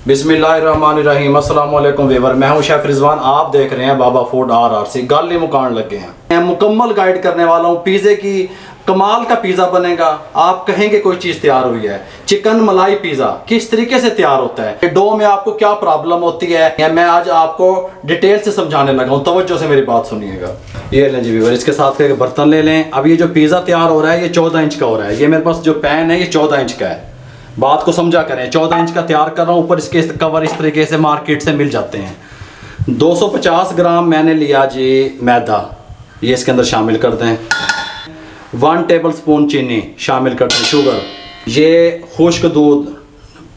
बिस्मिल्लाहिर्रहमानिर्रहीम। अस्सलाम वालेकुम वीवर, मैं हूं शेफ रिजवान। आप देख रहे हैं बाबा फूड RRC। गाली मुकान लगे हैं, मैं मुकम्मल गाइड करने वाला हूं। पिज़्ज़े की कमाल का पिज़्ज़ा बनेगा। आप कहेंगे कोई चीज़ तैयार हुई है। चिकन मलाई पिज़्ज़ा किस तरीके से तैयार होता है, डो में आपको क्या प्रॉब्लम होती है, मैं आज आपको डिटेल से समझाने लगा हूं। तवज्जो से मेरी बात सुनिएगा। ये लें जी वीवर, इसके साथ एक बर्तन ले लें। अब ये जो पिज़्ज़ा तैयार हो रहा है ये 14 इंच का हो रहा है। ये मेरे पास जो पैन है ये 14 इंच का है। बात को समझा करें, 14 इंच का तैयार कर रहा हूँ। ऊपर इसके कवर इस तरीके से मार्केट से मिल जाते हैं। 250 ग्राम मैंने लिया जी मैदा, ये इसके अंदर शामिल कर दें। 1 टेबल स्पून चीनी शामिल कर दें, शुगर। ये खुश्क दूध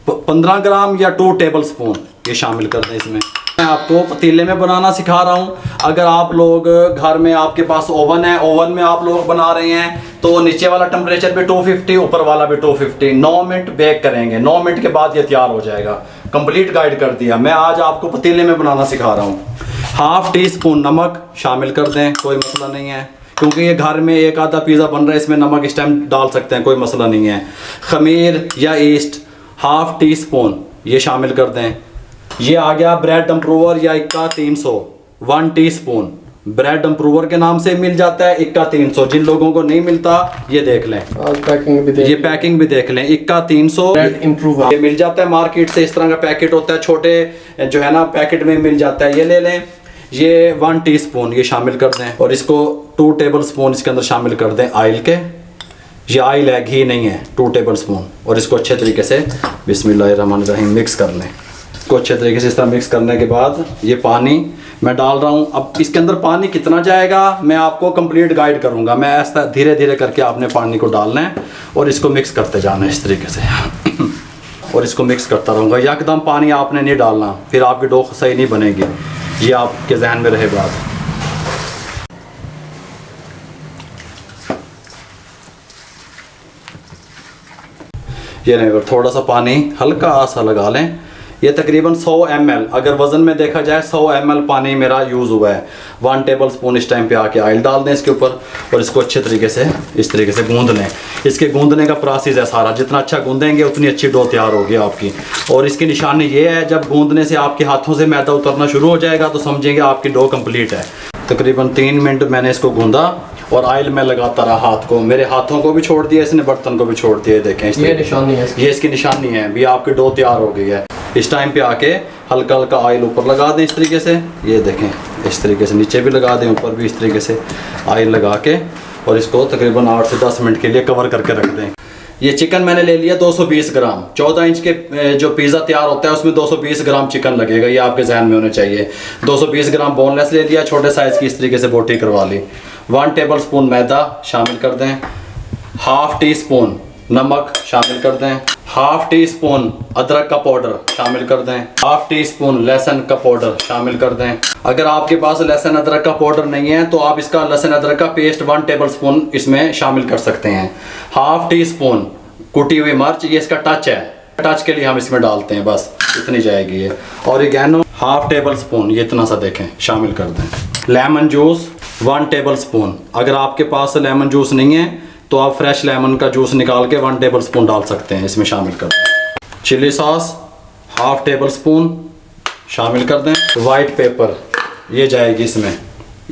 15 ग्राम या 2 टेबल स्पून ये शामिल कर दें इसमें। मैं आपको पतीले में बनाना सिखा रहा हूँ। अगर आप लोग घर में आपके पास ओवन है, ओवन में आप लोग बना रहे हैं तो नीचे वाला टेम्परेचर भी 250, ऊपर वाला भी 250। 9 मिनट बेक करेंगे। 9 मिनट के बाद ये तैयार हो जाएगा। कंप्लीट गाइड कर दिया। मैं आज आपको पतीले में बनाना सिखा रहा हूँ। 1/2 टी-स्पून नमक शामिल कर दें, कोई मसला नहीं है, क्योंकि ये घर में एक आधा पिज़्ज़ा बन रहा है, इसमें नमक इस टाइम डाल सकते हैं, कोई मसला नहीं है। खमीर या ईस्ट 1/2 टी-स्पून ये शामिल कर दें। ये आ गया ब्रेड इम्प्रूवर या इक्का 300, 1 टीस्पून। ब्रेड इम्प्रूवर के नाम से मिल जाता है, इक्का 300। जिन लोगों को नहीं मिलता ये देख लें, ये पैकिंग भी देख लें। इक्का 300 ब्रेड इम्प्रूवर ये मिल जाता है मार्केट से। इस तरह का पैकेट होता है, छोटे जो है ना पैकेट में मिल जाता है, ये ले लें। ये 1 टीस्पून ये शामिल कर दें और इसको 2 टेबल स्पून इसके अंदर शामिल कर दें ऑयल के। ये ऑयल है, घी नहीं है। 2 टेबल स्पून और इसको अच्छे तरीके से बिस्मिल्लाहिर्रहमानिर्रहीम मिक्स कर लें। को अच्छे तरीके से इस तरह मिक्स करने के बाद ये पानी मैं डाल रहा हूँ। अब इसके अंदर पानी कितना जाएगा मैं आपको कंप्लीट गाइड करूँगा। मैं ऐसा धीरे धीरे करके आपने पानी को डालना है और इसको मिक्स करते जाना है इस तरीके से और इसको मिक्स करता रहूँगा। एकदम पानी आपने नहीं डालना, फिर आपकी डो सही नहीं बनेगी। ये आपके जहन में रहे बात। ये नहीं, थोड़ा सा पानी हल्का सा लगा लें। ये तकरीबन 100 ml, अगर वज़न में देखा जाए 100 ml पानी मेरा यूज़ हुआ है। 1 टेबल स्पून इस टाइम पे आके ऑयल डाल दें इसके ऊपर और इसको अच्छे तरीके से इस तरीके से गूंद लें। इसके गूंदने का प्रोसेस है सारा। जितना अच्छा गूंदेंगे उतनी अच्छी डो तैयार होगी आपकी। और इसकी निशानी ये है, जब गूंदने से आपके हाथों से मैदा उतरना शुरू हो जाएगा तो समझेंगे आपकी डो कंप्लीट है। तकरीबन 3 मिनट मैंने इसको गूंदा और ऑयल में लगाता रहा हाथ को। मेरे हाथों को भी छोड़ दिया इसने, बर्तन को भी छोड़ दिया। देखें ये निशानी है, ये इसकी निशानी है भी आपकी डो तैयार हो गई है। इस टाइम पे आके हल्का हल्का ऑयल ऊपर लगा दें इस तरीके से। ये देखें इस तरीके से नीचे भी लगा दें, ऊपर भी इस तरीके से ऑयल लगा के और इसको तकरीबन 8 से 10 मिनट के लिए कवर करके रख दें। ये चिकन मैंने ले लिया 220 ग्राम। 14 इंच के जो पिज़्ज़ा तैयार होता है उसमें 220 ग्राम चिकन लगेगा, ये आपके जहन में होना चाहिए। 220 ग्राम बोनलेस ले लिया, छोटे साइज़ की इस तरीके से बोटी करवा ली। 1 टेबल स्पून मैदा शामिल कर दें। 1/2 टी-स्पून नमक शामिल कर दें। 1/2 टी-स्पून अदरक का पाउडर शामिल कर दें। 1/2 टी-स्पून लहसुन का पाउडर शामिल कर दें। अगर आपके पास लहसुन अदरक का पाउडर नहीं है तो आप इसका लहसुन अदरक का पेस्ट 1 टेबल स्पून इसमें शामिल कर सकते हैं। 1/2 टी-स्पून कुटी हुई मिर्च, ये इसका टच है, टच के लिए हम इसमें डालते हैं, बस इतनी जाएगी ये। और ये गैनो 1/2 टेबल स्पून ये इतना सा देखें शामिल कर दें। Lemon juice 1 table spoon. अगर आपके पास लेमन जूस नहीं है तो आप फ्रेश लेमन का जूस निकाल के 1 टेबल स्पून डाल सकते हैं, इसमें शामिल कर दें। चिली सॉस 1/2 टेबल स्पून शामिल कर दें। वाइट पेपर ये जाएगी इसमें,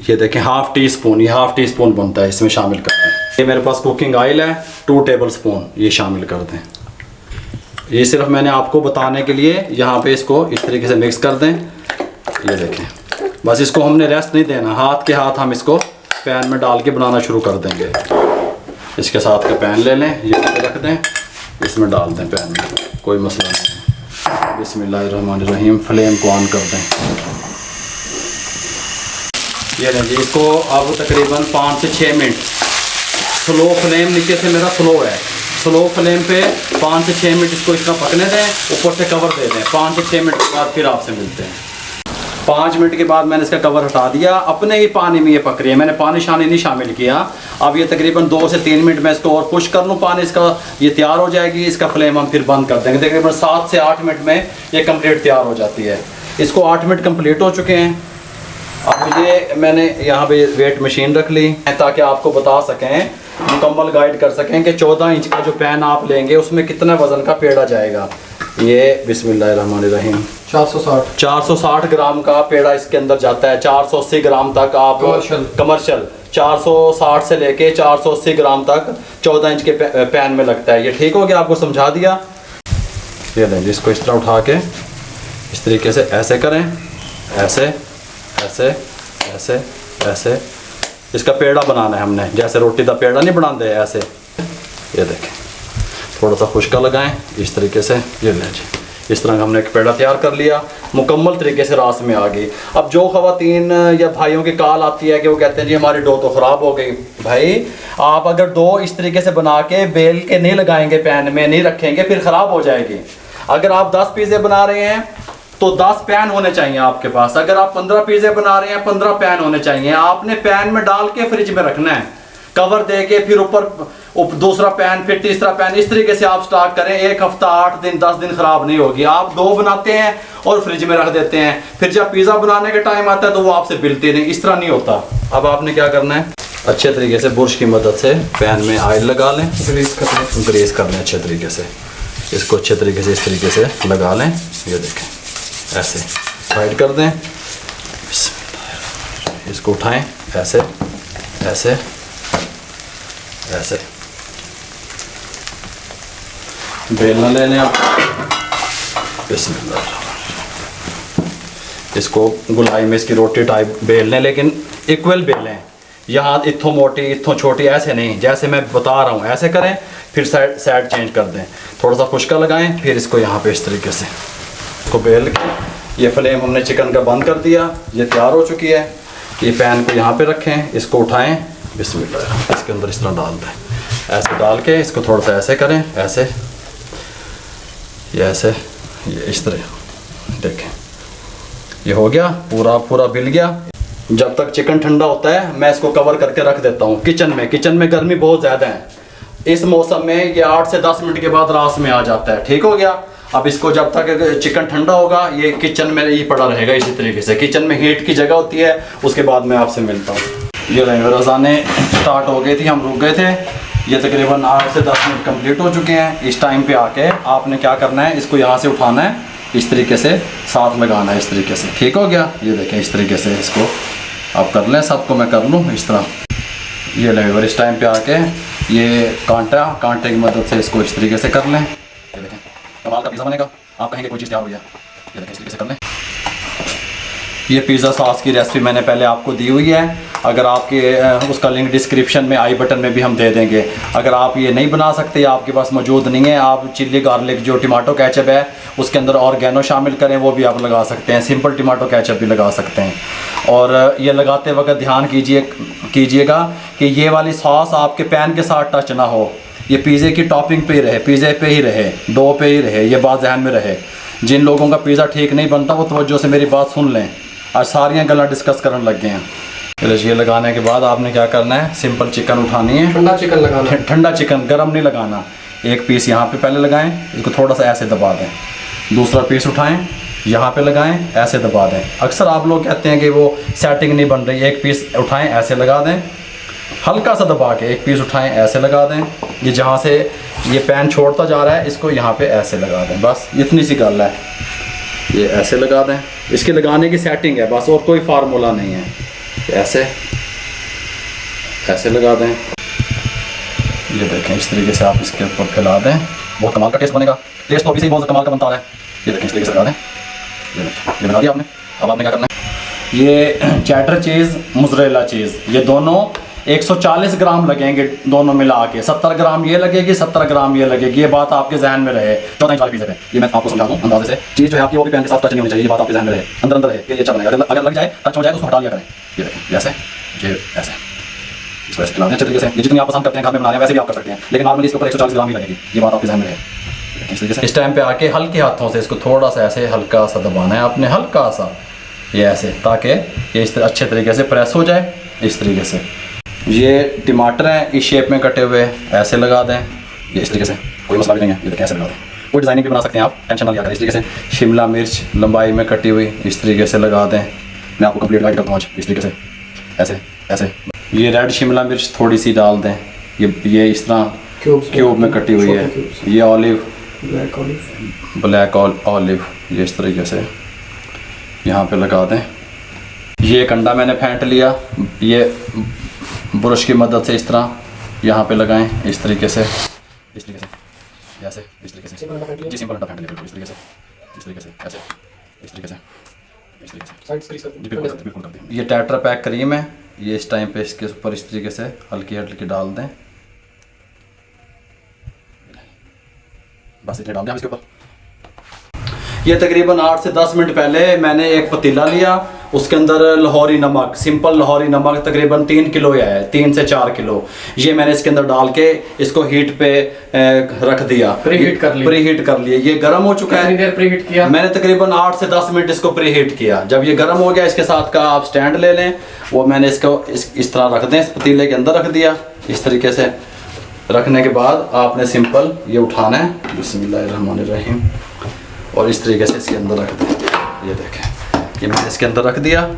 ये देखें 1/2 टी-स्पून, ये 1/2 टी-स्पून बनता है, इसमें शामिल कर दें। ये मेरे पास कुकिंग ऑयल है 2 टेबल स्पून ये शामिल कर दें। ये सिर्फ मैंने आपको बताने के लिए यहाँ पे इसको इस तरीके से मिक्स कर दें। ये देखें, बस इसको हमने रेस्ट नहीं देना, हाथ के हाथ हम इसको पैन में डाल के बनाना शुरू कर देंगे। इसके साथ का पैन ले लें, ये रख दें, इसमें डाल दें पैन में, कोई मसला नहीं है। बिस्मिल्लाहिर्रहमानिर्रहीम, फ्लेम को ऑन कर दें। ये लें जी, इसको अब तकरीबन 5 से 6 मिनट स्लो फ्लेम, नीचे से मेरा स्लो है, स्लो फ्लेम पे 5 से 6 मिनट इसको इतना पकने दें, ऊपर से कवर दे दें। 5 से 6 मिनट के बाद फिर आपसे मिलते हैं। 5 मिनट के बाद मैंने इसका कवर हटा दिया। अपने ही पानी में ये पक रही है, मैंने पानी शानी नहीं शामिल किया। अब ये तकरीबन 2 से 3 मिनट में इसको और पुश कर लूँ, पानी इसका ये तैयार हो जाएगी। इसका फ्लेम हम फिर बंद कर देंगे। तकरीबन 7 से 8 मिनट में ये कंप्लीट तैयार हो जाती है। इसको 8 मिनट कंप्लीट हो चुके हैं। अब ये मैंने यहाँ पे वेट मशीन रख ली ताकि आपको बता सकें, मुकम्मल गाइड कर सकें कि 14 इंच का जो पैन आप लेंगे उसमें कितना वज़न का पेड़ा जाएगा। ये बिस्मिल्लाहिर्रहमानिर्रहीम 460 ग्राम का पेड़ा इसके अंदर जाता है। 480 ग्राम तक आप कमर्शियल 460 से लेके 480 ग्राम तक 14 इंच के पैन में लगता है। ये ठीक हो गया, आपको समझा दिया। ये लें इसको इस तरह उठा के इस तरीके से ऐसे करें, ऐसे ऐसे ऐसे ऐसे। इसका पेड़ा बनाना है हमने, जैसे रोटी का पेड़ा नहीं बनाते ऐसे। ये देखें, थोड़ा सा खुश्का लगाएं इस तरीके से। ये लें जी, इस तरह हमने एक पेड़ा तैयार कर लिया, मुकम्मल तरीके से रास में आ गई। अब जो ख़वातीन या भाइयों की कॉल आती है कि वो कहते हैं जी हमारी डो तो ख़राब हो गई, भाई आप अगर डो इस तरीके से बना के बेल के नहीं लगाएंगे, पैन में नहीं रखेंगे, फिर ख़राब हो जाएगी। अगर आप 10 पिज़्ज़े बना रहे हैं तो 10 पैन होने चाहिए आपके पास। अगर आप 15 पिज़्ज़े बना रहे हैं 15 पैन होने चाहिए। आपने पैन में डाल के फ्रिज में रखना है, कवर दे के, फिर ऊपर दूसरा पैन, फिर तीसरा पैन। इस तरीके से आप स्टॉक करें, 1 हफ्ता 8 दिन 10 दिन खराब नहीं होगी। आप डो बनाते हैं और फ्रिज में रख देते हैं, फिर जब पिज़्ज़ा बनाने का टाइम आता है तो वो आपसे बिलते नहीं, इस तरह नहीं होता। अब आपने क्या करना है, अच्छे तरीके से बुरश की मदद से पैन में ऑयल लगा लें, ग्रीस कर लें अच्छे तरीके से। इसको अच्छे तरीके से इस तरीके से लगा लें। ये देखें, ऐसे साइड कर दें, इसको उठाएं ऐसे ऐसे ऐसे। बेलना ले लें आप, बिस्मिल्लाह। इसको गुलाई में इसकी रोटी टाइप बेल लें, लेकिन इक्वल बेलें। यहाँ इत्थों मोटी इत्थों छोटी ऐसे नहीं, जैसे मैं बता रहा हूँ ऐसे करें, फिर साइड चेंज कर दें, थोड़ा सा खुश्का लगाएं, फिर इसको यहाँ पे इस तरीके से इसको बेल के। ये फ्लेम हमने चिकन का बंद कर दिया, ये तैयार हो चुकी है। ये पैन को यहाँ पे रखें, इसको उठाएं, बिस्मिल्लाह, इसके अंदर इस तरह डाल दें। ऐसे डाल के इसको थोड़ा सा ऐसे करें, ऐसे, ये ऐसे, ये इस तरह। देखें, ये हो गया, पूरा बिल गया। जब तक चिकन ठंडा होता है मैं इसको कवर करके रख देता हूँ किचन में गर्मी बहुत ज़्यादा है इस मौसम में। ये 8 से 10 मिनट के बाद रास में आ जाता है। ठीक हो गया। अब इसको जब तक चिकन ठंडा होगा ये किचन में ही पड़ा रहेगा इसी तरीके से। किचन में हीट की जगह होती है, उसके बाद मैं आपसे मिलता हूँ। ये रज़ाने स्टार्ट हो गई थी, हम रुक गए थे। ये तकरीबन 8 से 10 मिनट कंप्लीट हो चुके हैं। इस टाइम पे आके आपने क्या करना है, इसको यहाँ से उठाना है, इस तरीके से साथ लगाना है, इस तरीके से। ठीक हो गया। ये देखें, इस तरीके से इसको आप कर लें, सबको मैं कर लूँ इस तरह। ये लें, और इस टाइम पे आके ये कांटे की मदद से इसको इस तरीके से कर लें। ये देखें, कमाल का पिज़्ज़ा बनेगा। आप कहेंगे कोई चीज़ तैयार हो गया। ये देखें, इस तरीके से कर लें। ये पिज़्ज़ा सॉस की रेसिपी मैंने पहले आपको दी हुई है, अगर आपके उसका लिंक डिस्क्रिप्शन में आई बटन में भी हम दे देंगे। अगर आप ये नहीं बना सकते, आपके पास मौजूद नहीं है, आप चिल्ली गार्लिक जो टमाटो केचप है उसके अंदर ऑर्गेनो शामिल करें, वो भी आप लगा सकते हैं। सिंपल टमाटो केचप भी लगा सकते हैं। और ये लगाते वक्त ध्यान कीजिएगा कि ये वाली सॉस आपके पैन के साथ टच ना हो। ये पिज़्ज़े की टॉपिंग पे ही रहे, पिज़्ज़े पे ही रहे, डो पे ही रहे। ये बात ध्यान में रहे। जिन लोगों का पिज़्ज़ा ठीक नहीं बनता वो तवज्जो से मेरी बात सुन लें। आज सारियाँ गल्ला डिस्कस करने लग गए हैं। ये लगाने के बाद आपने क्या करना है, सिंपल चिकन उठानी है। ठंडा चिकन लगाना है, ठंडा चिकन, गरम नहीं लगाना। एक पीस यहाँ पे पहले लगाएं, इसको थोड़ा सा ऐसे दबा दें। दूसरा पीस उठाएं, यहाँ पे लगाएं, ऐसे दबा दें। अक्सर आप लोग कहते हैं कि वो सेटिंग नहीं बन रही। एक पीस उठाएं, ऐसे लगा दें, हल्का सा दबा के एक पीस उठाएं, ऐसे लगा दें। ये जहाँ से ये पैन छोड़ता जा रहा है इसको यहाँ पे ऐसे लगा दें। बस इतनी सी गल है। ये ऐसे लगा दें, इसके लगाने की सेटिंग है बस, और कोई फार्मूला नहीं है। ऐसे ऐसे लगा दें। ये देखें, इस तरीके से आप इसके ऊपर फैला दें। बहुत कमाल का टेस्ट बनेगा। टेस्ट तो अभी से बहुत कमाल का बनता है। ये देखें, इस तरीके से लगा दें। ये देखें, ये बना दिया आपने। अब आपने क्या करना है, ये चेडर चीज़, मोज़रेला चीज़, ये दोनों 140 ग्राम लगेंगे दोनों मिला के। 70 ग्राम ये लगेगी, 70 ग्राम ये लगेगी। ये बात आपके जहन में रहे। 14 इंच वाले पिज़्ज़े पे ये मैं आपको समझा दूँ अंदाजे से। चीज़ जो है आपकी वो भी पैन के साथ टच नहीं होनी चाहिए। ये बात आपके जहन में रहे, अंदर रहे कि ये चल बनेगा। अगर लग जाए, टच हो जाए तो उसको हटा लिया करें। ये देखें, जैसे ये ऐसे इसको ऐसे खिलाते हैं अच्छे तरीके से। ये जितनी आप पसंद करते हैं घर में बना रहे हैं वैसे भी आप कर सकते हैं, लेकिन नॉर्मली इसके ऊपर 140 ग्राम ही लगेगी। ये बात आपके जहन में रहे। इस तरीके से इस टाइम पे आके हल्के हाथों से इसको थोड़ा सा ऐसे हल्का सा दबाना है आपने, हल्का सा, ये ऐसे, ताकि ये इस तरह अच्छे तरीके से प्रेस हो जाए। इस तरीके से ये टमाटर हैं इस शेप में कटे हुए, ऐसे लगा दें। ये इस तरीके से, कोई मसला भी नहीं है। ये देखें, ऐसे लगा दें। कोई डिज़ाइनिंग भी बना सकते हैं आप, टेंशन ना लिया करें। इस तरीके से शिमला मिर्च लंबाई में कटी हुई इस तरीके से लगा दें। मैं आपको कंप्लीट गाइड करता हूँ आज। इस तरीके से ऐसे ऐसे। ये रेड शिमला मिर्च थोड़ी सी डाल दें। ये इस तरह क्यूब में कटी हुई है। ये ऑलिव ब्लैक ऑलिव, ये इस तरीके से यहाँ पे लगा दें। ये एक अंडा मैंने फेंट लिया, ये ब्रश की मदद से इस तरह यहाँ पे लगाएं, इस तरीके से, इस तरीके से, ऐसे, इस तरीके से जी, सिंपल अंडा फेंट लिया बिल्कुल इस तरीके से, इस तरीके से, ऐसे, इस तरीके से, इस तरीके से जी, बिल्कुल कर दें। ये टेट्रा पैक क्रीम है, ये इस टाइम पे इसके ऊपर इस तरीके से हल्की हल्की डाल दें, बस इतने डाल दें इसके ऊपर। ये तकरीबन 8 से 10 मिनट पहले मैंने एक पतीला लिया, उसके अंदर लाहौरी नमक, सिंपल लाहौरी नमक तकरीबन 3 किलो है, 3 से 4 किलो, ये मैंने इसके अंदर डाल के इसको हीट पे रख दिया, प्री हीट कर लिया। ये गर्म हो चुका है। कितनी देर प्री हीट किया? मैंने तकरीबन 8 से 10 मिनट इसको प्री हीट किया। जब ये गर्म हो गया, इसके साथ का आप स्टैंड ले लें, वो मैंने इसको इस तरह रख दें, इस पतीले के अंदर रख दिया। इस तरीके से रखने के बाद आपने सिंपल ये उठाना है, बिस्मिल्लाहिर्रहमानिर्रहीम, और इस तरीके से इसके अंदर रख दें। ये देखें, ये मैंने इसके अंदर रख दिया,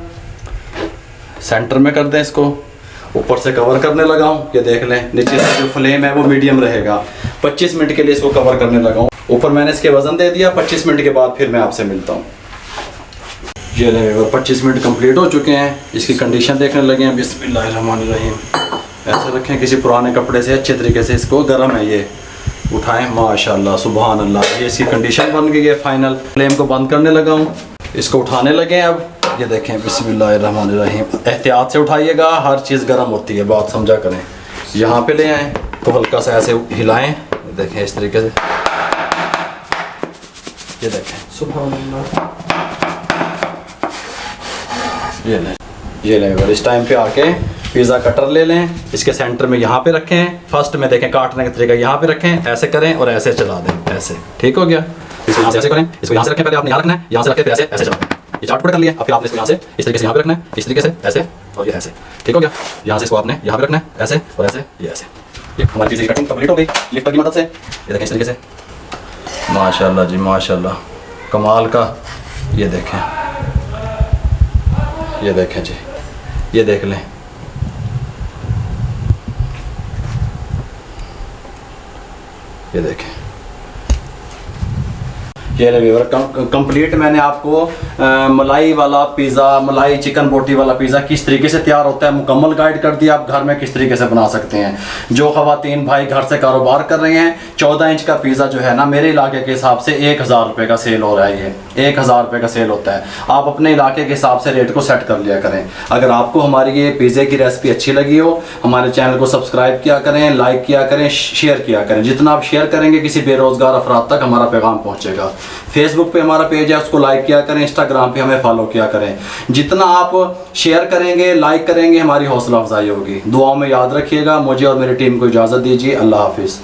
सेंटर में कर दें इसको, ऊपर से कवर करने लगा हूँ। ये देख लें, नीचे से जो फ्लेम है वो मीडियम रहेगा। 25 मिनट के लिए इसको कवर करने लगा हूँ। ऊपर मैंने इसके वजन दे दिया। 25 मिनट के बाद फिर मैं आपसे मिलता हूँ। ये लें, 25 मिनट कंप्लीट हो चुके हैं। इसकी कंडीशन देखने लगे हैं। बिस्मिल्लाहिर्रहमानिर्रहीम, ऐसे रखें किसी पुराने कपड़े से अच्छे तरीके से, इसको गर्म है ये उठाएं, माशाल्लाह सुभान अल्लाह। ये इसकी कंडीशन बन गई है फाइनल। फ्लेम को बंद करने लगा हूँ, इसको उठाने लगे हैं। अब ये देखें, बिस्मिल्लाहिर्रहमानिर्रहीम, एहतियात से उठाइएगा, हर चीज़ गर्म होती है, बात समझा करें। यहाँ पे ले आएँ तो हल्का सा ऐसे हिलाएं, देखें इस तरीके से, ये देखें सुभान अल्लाह। ये लें और इस टाइम पे आके पिज़्ज़ा कटर ले लें, इसके सेंटर में यहाँ पे रखें। फर्स्ट में देखें काटने का तरीका, यहाँ पे रखें, ऐसे करें और ऐसे चला दें, ऐसे। ठीक हो गया? इसको यहाँ से ऐसे करें, इसको यहाँ से रखें, पहले आपने यहाँ रखना है, यहाँ से रखें, फिर ऐसे ऐसे चला दें। ये चार्ट पूरा कर लिया। अब फिर आपने इसको यहाँ से इस तरीके से यहाँ पे रखना है, इस तरीके से ऐसे और ये ऐसे। ठीक हो गया? यहाँ से इसको आपने यहाँ पे रखना है, ऐसे और ऐसे, ये ऐसे। ये हमारी चीज़ की कटिंग कंप्लीट हो गई लिफ्टर की मदद से। ये देखें इस तरीके से, माशाल्लाह जी माशाल्लाह, कमाल का। ये देखें, ये देखें जी, ये देख लें, ये देखें। ये व्यूअर कंप्लीट मैंने आपको मलाई वाला पिज़्ज़ा, मलाई चिकन बोटी वाला पिज़्ज़ा किस तरीके से तैयार होता है मुकम्मल गाइड कर दिया। आप घर में किस तरीके से बना सकते हैं। जो ख़वातीन भाई घर से कारोबार कर रहे हैं, 14 इंच का पिज़्ज़ा जो है ना, मेरे इलाके के हिसाब से 1000 रुपये का सेल हो रहा है। ये 1000 रुपये का सेल होता है। आप अपने इलाके के हिसाब से रेट को सेट कर लिया करें। अगर आपको हमारी ये पिज़्ज़े की रेसिपी अच्छी लगी हो, हमारे चैनल को सब्सक्राइब किया करें, लाइक किया करें, शेयर किया करें। जितना आप शेयर करेंगे, किसी बेरोज़गार अफराद तक हमारा पैगाम पहुँचेगा। फेसबुक पे हमारा पेज है, उसको लाइक किया करें। इंस्टाग्राम पे हमें फॉलो किया करें। जितना आप शेयर करेंगे, लाइक करेंगे, हमारी हौसला अफजाई होगी। दुआओं में याद रखिएगा। मुझे और मेरी टीम को इजाज़त दीजिए। अल्लाह हाफिज़।